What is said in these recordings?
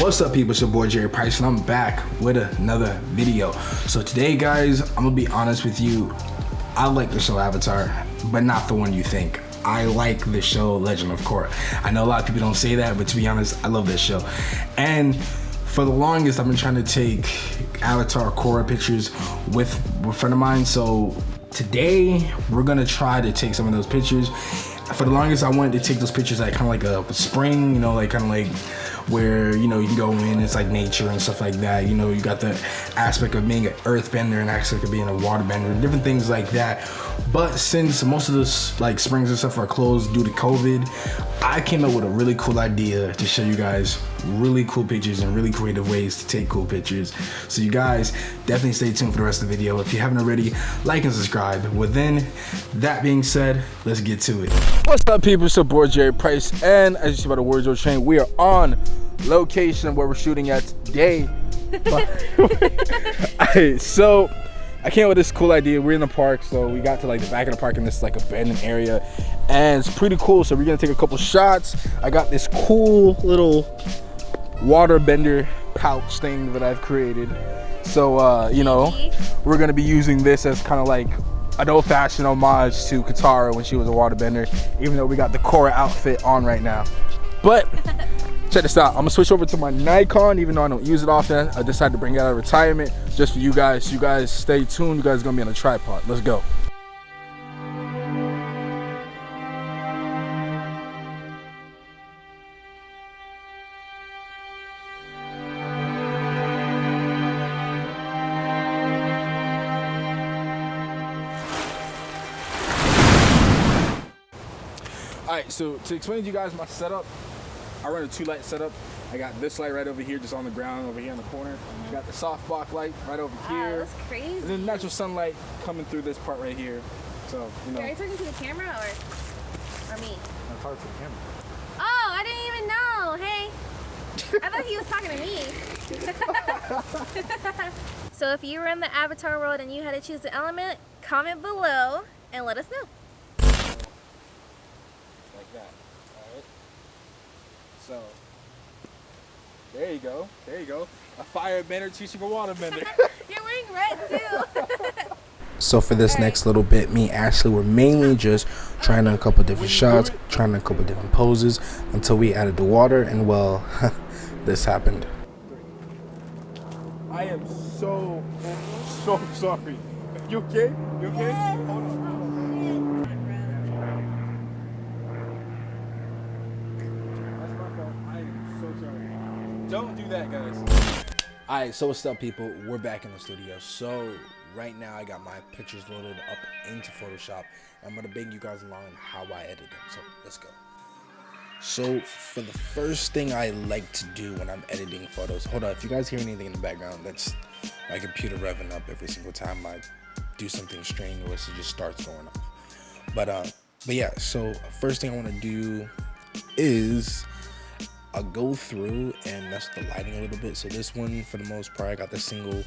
What's up people, it's your boy Jerry Price and I'm back with another video. So today guys, I'm gonna be honest with you, I like the show Avatar, but not the one you think. I like the show Legend of Korra. I know a lot of people don't say that, but to be honest, I love this show. And for the longest, I've been trying to take Avatar Korra pictures with a friend of mine. So today, we're gonna try to take some of those pictures. For the longest, I wanted to take those pictures at kind of like a spring, you know, like kind of like where, you know, you can go in, it's like nature and stuff like that. You know, you got the aspect of being an earthbender and aspect of being a waterbender, different things like that. But since most of the like springs and stuff are closed due to COVID, I came up with a really cool idea to show you guys really cool pictures and really creative ways to take cool pictures. So you guys definitely stay tuned for the rest of the video. If you haven't already, like and subscribe. Well then, that being said, let's get to it. What's up people, it's your boy Jerry Price, and as you see by the words of the train, we are on location where we're shooting at today. Alright, so I came up with this cool idea. We're in the park, so we got to like the back of the park in this like abandoned area, and it's pretty cool. So we're gonna take a couple shots. I got this cool little water bender pouch thing that I've created. So you know, we're gonna be using this as kind of like an old-fashioned homage to Katara when she was a waterbender, even though we got the Korra outfit on right now. But check this out, I'm gonna switch over to my Nikon, even though I don't use it often. I decided to bring it out of retirement just for you guys. You guys stay tuned, you guys are gonna be on a tripod. Let's go. Alright, so to explain to you guys my setup, I run a 2-light setup. I got this light right over here, just on the ground over here in the corner. I got the softbox light right over here. That's crazy. And then natural sunlight coming through this part right here. So, you know. Are you talking to the camera or me? I'm talking to the camera. Oh, I didn't even know. Hey. I thought he was talking to me. So if you were in the Avatar world and you had to choose an element, comment below and let us know. Like that. Alright. So there you go. There you go. A firebender teaching a waterbender. You're wearing red too. So for this next little bit, me and Ashley were mainly just trying a couple different shots, trying a couple different poses until we added the water, and well, this happened. I am so sorry. You okay? You okay? Hold on. Don't do that, guys. Alright, so what's up people? We're back in the studio. So right now I got my pictures loaded up into Photoshop. I'm gonna bring you guys along how I edit them. So let's go. So for the first thing I like to do when I'm editing photos, hold on, if you guys hear anything in the background, that's my computer revving up every single time I do something strenuous. It just starts going off. But yeah, so first thing I want to do is I'll go through and mess with the lighting a little bit. So this one, for the most part, I got the single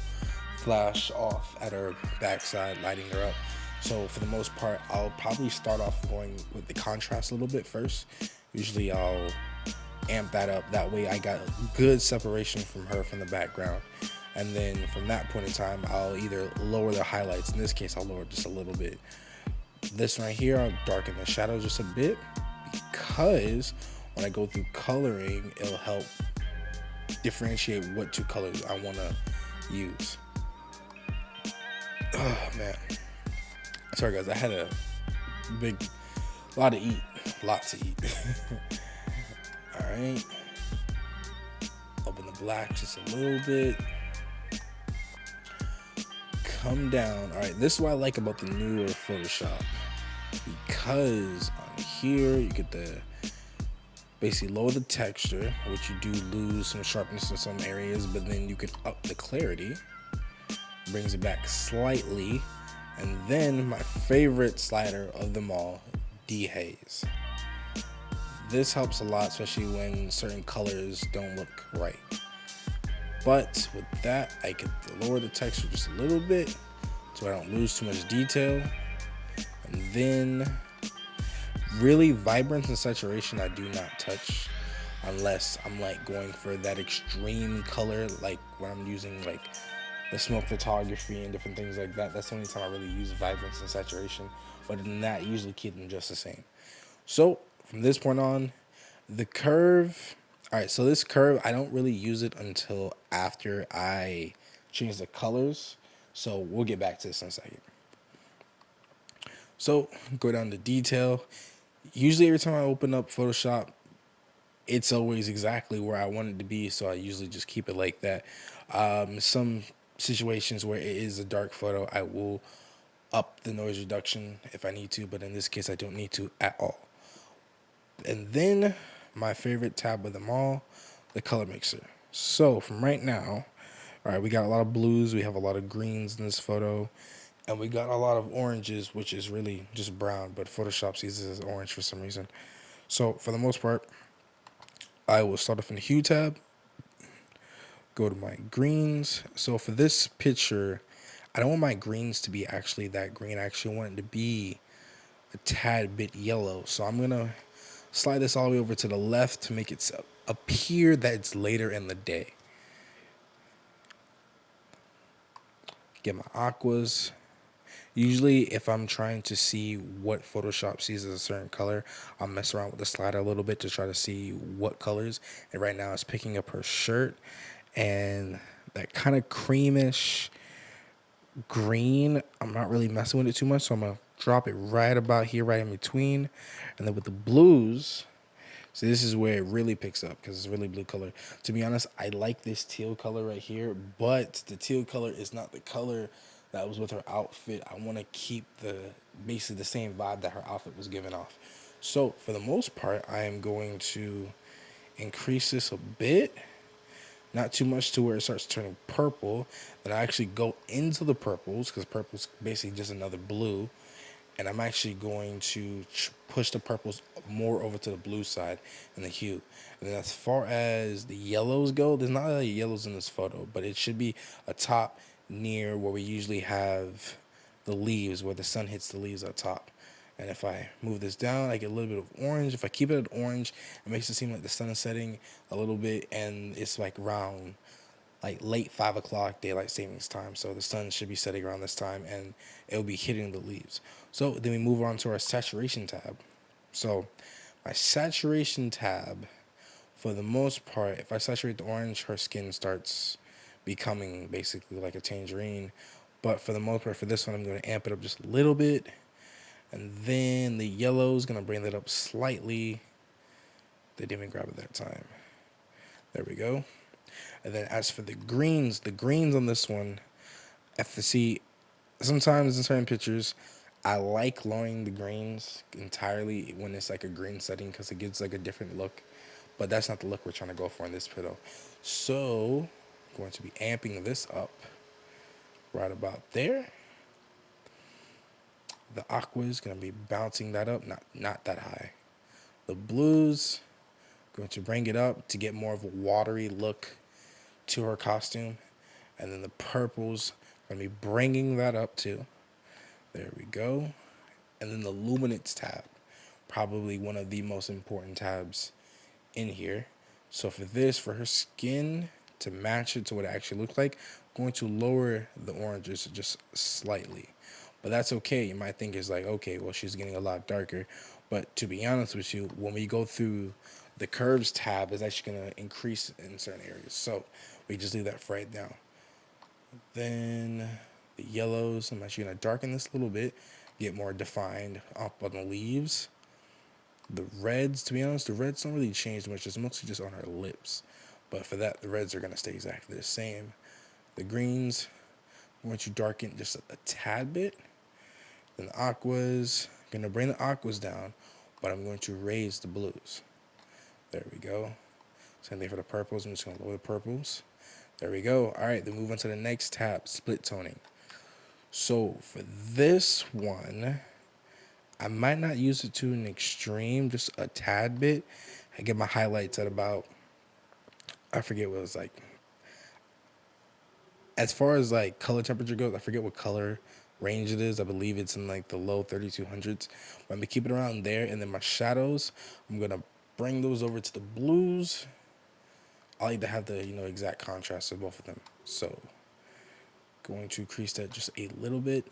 flash off at her backside, lighting her up. So for the most part, I'll probably start off going with the contrast a little bit first. Usually I'll amp that up. That way I got good separation from her from the background. And then from that point in time, I'll either lower the highlights. In this case, I'll lower just a little bit. This right here, I'll darken the shadow just a bit, because when I go through coloring, it'll help differentiate what two colors I want to use. Oh man, sorry guys, I had a lot to eat. All right, open the black just a little bit, come down. All right, this is what I like about the newer Photoshop, because on here you get the basically lower the texture, which you do lose some sharpness in some areas, but then you can up the clarity, brings it back slightly, and then my favorite slider of them all, dehaze. This helps a lot, especially when certain colors don't look right. But with that, I could lower the texture just a little bit so I don't lose too much detail, and then really vibrance and saturation I do not touch. unless I'm like going for that extreme color, like when I'm using like the smoke photography and different things like that. That's the only time I really use vibrance and saturation. But in that, usually keep them just the same. So from this point on, the curve. All right, so this curve, I don't really use it until after I change the colors. So we'll get back to this in a second. So go down to detail. Usually every time I open up Photoshop, it's always exactly where I want it to be. So I usually just keep it like that. Some situations where it is a dark photo, I will up the noise reduction if I need to, but in this case, I don't need to at all. And then my favorite tab of them all, the color mixer. So from right now, all right, we got a lot of blues, we have a lot of greens in this photo, and we got a lot of oranges, which is really just brown, but Photoshop sees this as orange for some reason. So for the most part, I will start off in the hue tab, go to my greens. So for this picture, I don't want my greens to be actually that green. I actually want it to be a tad bit yellow. So I'm going to slide this all the way over to the left to make it appear that it's later in the day. Get my aquas. Usually if I'm trying to see what Photoshop sees as a certain color, I'll mess around with the slider a little bit to try to see what colors. And right now it's picking up her shirt and that kind of creamish green. I'm not really messing with it too much, so I'm going to drop it right about here, right in between. And then with the blues, so this is where it really picks up because it's really blue color. To be honest, I like this teal color right here, but the teal color is not the color that was with her outfit. I want to keep basically the same vibe that her outfit was giving off. So for the most part, I am going to increase this a bit. Not too much to where it starts turning purple. Then I actually go into the purples because purple's basically just another blue. And I'm actually going to push the purples more over to the blue side and the hue. And then as far as the yellows go, there's not any yellows in this photo, but it should be a top near where we usually have the leaves, where the sun hits the leaves at top. And if I move this down, I get a little bit of orange. If I keep it at orange, it makes it seem like the sun is setting a little bit, and it's like around like late 5 o'clock daylight savings time. So the sun should be setting around this time, and it'll be hitting the leaves. So then we move on to our saturation tab. So my saturation tab, for the most part, if I saturate the orange, her skin starts becoming basically like a tangerine. But for the most part, for this one, I'm going to amp it up just a little bit. And then the yellow is going to bring that up slightly. They didn't even grab it that time. There we go. And then as for the greens on this one, see, sometimes in certain pictures, I like lowering the greens entirely when it's like a green setting because it gives like a different look. But that's not the look we're trying to go for in this photo. So I'm going to be amping this up right about there. The aqua is going to be bouncing that up, not that high. The blues, going to bring it up to get more of a watery look to her costume. And then the purples, going to be bringing that up too. There we go. And then the luminance tab, probably one of the most important tabs in here. So for this, for her skin to match it to what it actually looks like, I'm going to lower the oranges just slightly. But that's okay. You might think it's like, okay, well, she's getting a lot darker. But to be honest with you, when we go through the curves tab, it's actually going to increase in certain areas. So we just leave that for right now. Then the yellows, I'm actually going to darken this a little bit, get more defined up on the leaves. The reds, to be honest, the reds don't really change much. It's mostly just on her lips. But for that, the reds are going to stay exactly the same. The greens, I'm going to darken just a tad bit. Then the aquas, going to bring the aquas down, but I'm going to raise the blues. There we go. Same thing for the purples. I'm just going to lower the purples. There we go. All right, then move on to the next tab, split toning. So for this one, I might not use it to an extreme, just a tad bit. I get my highlights at about, I forget what it was like. As far as like color temperature goes, I forget what color range it is. I believe it's in like the low 3200s. But I'm going to keep it around there. And then my shadows, I'm going to bring those over to the blues. I like to have the, exact contrast of both of them. So going to increase that just a little bit.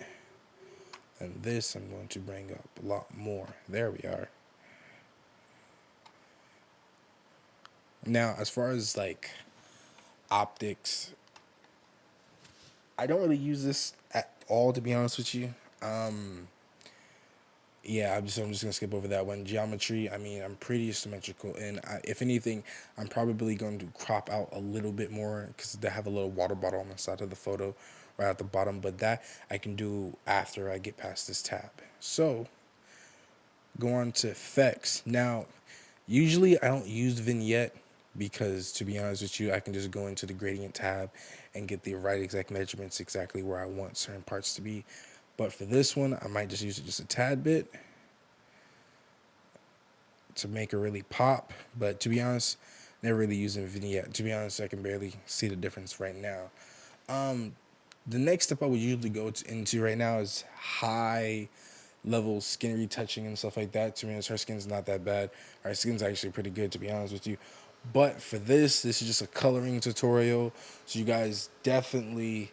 And this I'm going to bring up a lot more. There we are. Now, as far as like optics, I don't really use this at all, to be honest with you. Yeah, I'm just gonna skip over that one. Geometry, I mean, I'm pretty symmetrical, and if anything, I'm probably going to crop out a little bit more because they have a little water bottle on the side of the photo, right at the bottom. But that I can do after I get past this tab. So, go on to effects. Now, usually I don't use vignette because, to be honest with you, I can just go into the gradient tab and get the right exact measurements exactly where I want certain parts to be. But for this one, I might just use it just a tad bit to make it really pop. But to be honest, never really using vignette. To be honest, I can barely see the difference right now. The next step I would usually go into right now is high level skin retouching and stuff like that. To be honest, her skin's not that bad. Her skin's actually pretty good, to be honest with you. But for this is just a coloring tutorial. So you guys definitely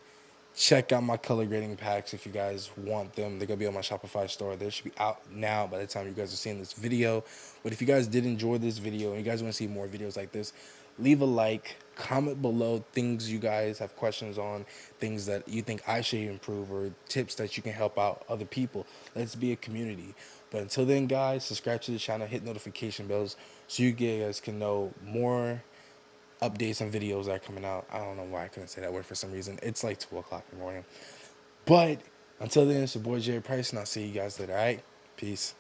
check out my color grading packs if you guys want them. They're going to be on my Shopify store. They should be out now by the time you guys are seeing this video. But if you guys did enjoy this video and you guys want to see more videos like this, leave a like, comment below things you guys have questions on, things that you think I should improve, or tips that you can help out other people. Let's be a community. But until then, guys, subscribe to the channel, hit notification bells so you guys can know more updates and videos that are coming out. I don't know why I couldn't say that word for some reason. It's like 2 o'clock in the morning. But until then, it's your boy Jerry Price, and I'll see you guys later. All right? Peace.